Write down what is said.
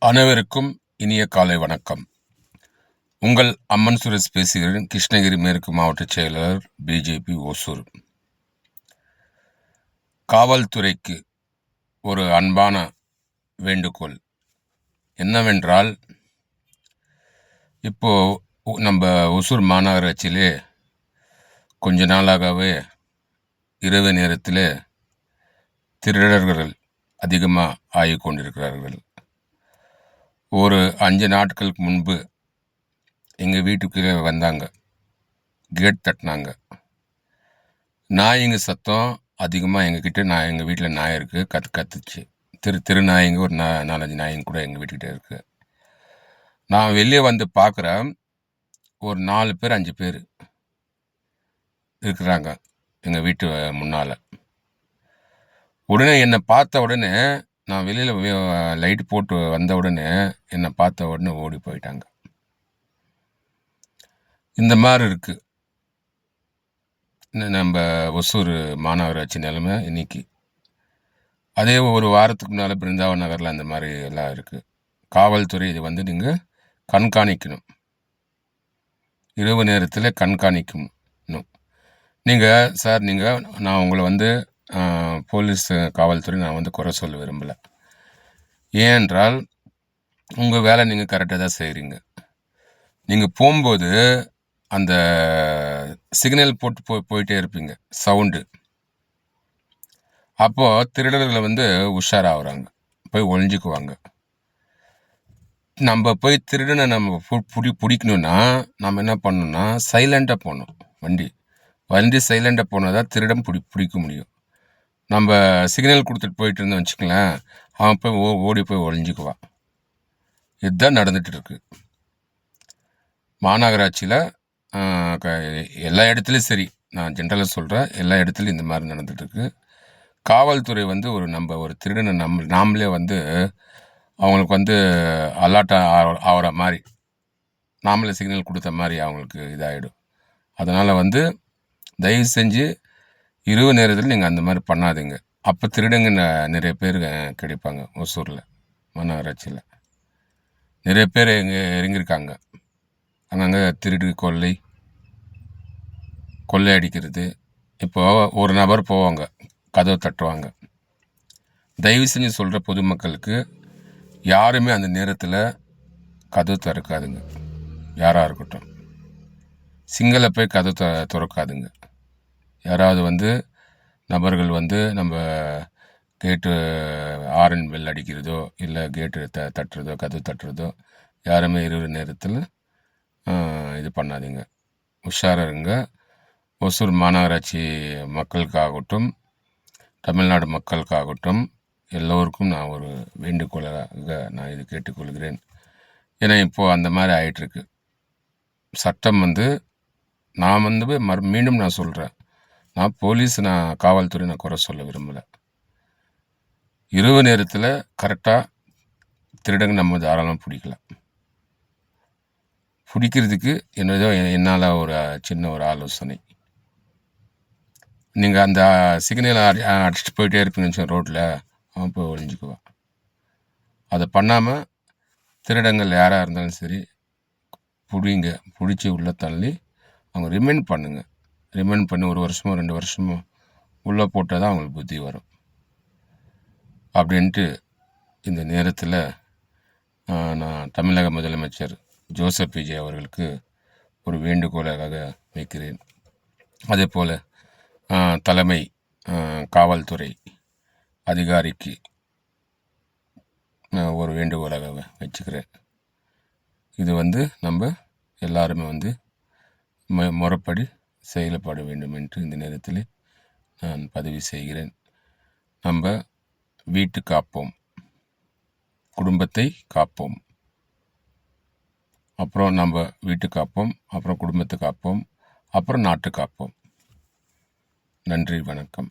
அனைவருக்கும் இனிய காலை வணக்கம். உங்கள் அம்மன் சுரேஷ் பேசுகிறேன். கிருஷ்ணகிரி மேற்கு மாவட்ட செயலாளர், பிஜேபி ஓசூர். காவல்துறைக்கு ஒரு அன்பான வேண்டுகோள் என்னவென்றால், இப்போ நம்ம ஒசூர் மாநகராட்சியிலே கொஞ்ச நாளாகவே இரவு நேரத்தில் திருடர்கள் அதிகமாக ஆகிக் கொண்டிருக்கிறார்கள். ஒரு 5 நாட்களுக்கு முன்பு எங்கள் வீட்டுக்கு வந்தாங்க, கேட் தட்டினாங்க. நாய்ங்க சத்தம் அதிகமாக எங்கள் வீட்டில் நாய் இருக்குது, கத்துச்சு. திருநாய்ங்க ஒரு 4-5 நாய்ங்க கூட எங்கள் வீட்டுக்கிட்ட இருக்குது. நான் வெளியே வந்து பார்க்குறேன், ஒரு 4 பேர் 5 பேர் இருக்கிறாங்க எங்கள் வீட்டு முன்னால். உடனே என்னை பார்த்த உடனே, நான் வெளியில் லைட்டு போட்டு வந்த உடனே என்னை பார்த்த உடனே ஓடி போயிட்டாங்க. இந்த மாதிரி இருக்குது நம்ம ஒசூர் மாநகராட்சி நிலைமை இன்னைக்கு. அதே ஒரு வாரத்துக்கு முன்னால் பிருந்தாவன் நகரில் அந்த மாதிரி எல்லாம் இருக்குது. காவல்துறை இது வந்து நீங்கள் கண்காணிக்கணும், இரவு நேரத்தில் கண்காணிக்கணும். நீங்கள் சார், நான் உங்களை வந்து போலீஸ் காவல்துறை நான் வந்து குறை சொல்ல விரும்பலை. ஏனென்றால் உங்கள் வேலை நீங்கள் கரெக்டாக தான் செய்கிறீங்க. நீங்கள் போகும்போது அந்த சிக்னல் போட்டு போயிட்டே இருப்பீங்க, சவுண்டு. அப்போது திருடர்களை வந்து உஷாராகிறாங்க, போய் ஒழிஞ்சிக்குவாங்க. நம்ம போய் திருடனை நம்ம பிடிக்கணுன்னா நம்ம என்ன பண்ணணும்னா சைலண்டாக போகணும். வண்டி சைலண்டாக போனால் தான் திருடன் பிடிக்க முடியும். நம்ம சிக்னல் கொடுத்துட்டு போயிட்டு இருந்தோம் வச்சுக்கலாம், அவன் போய் ஓடி போய் ஒழிஞ்சிக்குவான். இதுதான் நடந்துட்டு இருக்கு மாநகராட்சியில். எல்லா இடத்துலையும் சரி, நான் ஜென்ரலாக சொல்கிறேன், எல்லா இடத்துலையும் இந்த மாதிரி நடந்துகிட்ருக்கு. காவல்துறை வந்து நம்ம ஒரு திருடனை நாமளே வந்து அவங்களுக்கு வந்து அலர்ட் ஆகிற மாதிரி, நாமளே சிக்னல் கொடுத்த மாதிரி அவங்களுக்கு இதாகிடும். அதனால் வந்து தயவு செஞ்சு இரவு நேரத்தில் நீங்கள் அந்த மாதிரி பண்ணாதீங்க. அப்போ திருடங்க நிறைய பேர் கிடைப்பாங்க. ஒசூரில் மாநகராட்சியில் நிறைய பேர் இறங்கியிருக்காங்க. அங்கங்கே திருடு கொள்ளை அடிக்கிறது. இப்போது ஒரு நபர் போவாங்க, கதவை தட்டுவாங்க. தயவு செஞ்சு சொல்கிற பொதுமக்களுக்கு யாருமே அந்த நேரத்தில் கதவு திறக்காதுங்க. யாராக இருக்கட்டும், சிங்கள போய் கதவு திறக்காதுங்க. யாராவது வந்து நபர்கள் வந்து நம்ம கேட்டு ஆரன் பெல் அடிக்கிறதோ இல்லை கேட்டு தட்டுறதோ கதவு தட்டுறதோ யாருமே இரவு நேரத்தில் இது பண்ணாதீங்க, உஷாராக இருங்க. ஒசூர் மாநகராட்சி மக்களுக்காகட்டும், தமிழ்நாடு மக்களுக்காகட்டும், எல்லோருக்கும் நான் ஒரு வேண்டுகோளாக நான் இது கேட்டுக்கொள்கிறேன். ஏன்னா இப்போது அந்த மாதிரி ஆகிட்டுருக்கு சட்டம். வந்து நான் வந்து மீண்டும் நான் சொல்கிறேன், நான் காவல்துறை நான் குறை சொல்ல விரும்பலை. இரவு நேரத்தில் கரெக்டாக திருடங்க நம்ம தாராளமாக பிடிக்கலாம். பிடிக்கிறதுக்கு என்னால் ஒரு சின்ன ஒரு ஆலோசனை, நீங்கள் அந்த சிக்னலை அடிச்சுட்டு போயிட்டே இருப்பீங்கன்னு ரோட்டில், அவன் போய் ஒழிஞ்சிக்குவான். அதை பண்ணாமல் திருடங்கள் யாராக இருந்தாலும் சரி பிடிச்சி உள்ளே தள்ளி அவங்க ரிமைண்ட் பண்ணுங்கள். ரிமைண்ட் பண்ணி 1 வருஷமோ 2 வருஷமோ உள்ளே போட்டால் தான் அவங்களுக்கு புத்தி வரும். அப்படின்ட்டு இந்த நேரத்தில் நான் தமிழக முதலமைச்சர் ஜோசப் விஜய் அவர்களுக்கு ஒரு வேண்டுகோளாக வைக்கிறேன். அதே போல் தலைமை காவல்துறை அதிகாரிக்கு ஒரு வேண்டுகோளாக வச்சுக்கிறேன். இது வந்து நம்ம எல்லாருமே வந்து முறைப்படி செயல்பட வேண்டும் என்று இந்த நேரத்தில் நான் பதிவு செய்கிறேன். நம்ம வீட்டு காப்போம், குடும்பத்தை காப்போம். அப்புறம் நம்ம வீட்டு காப்போம், அப்புறம் குடும்பத்தை காப்போம், அப்புறம் நாட்டு காப்போம். நன்றி, வணக்கம்.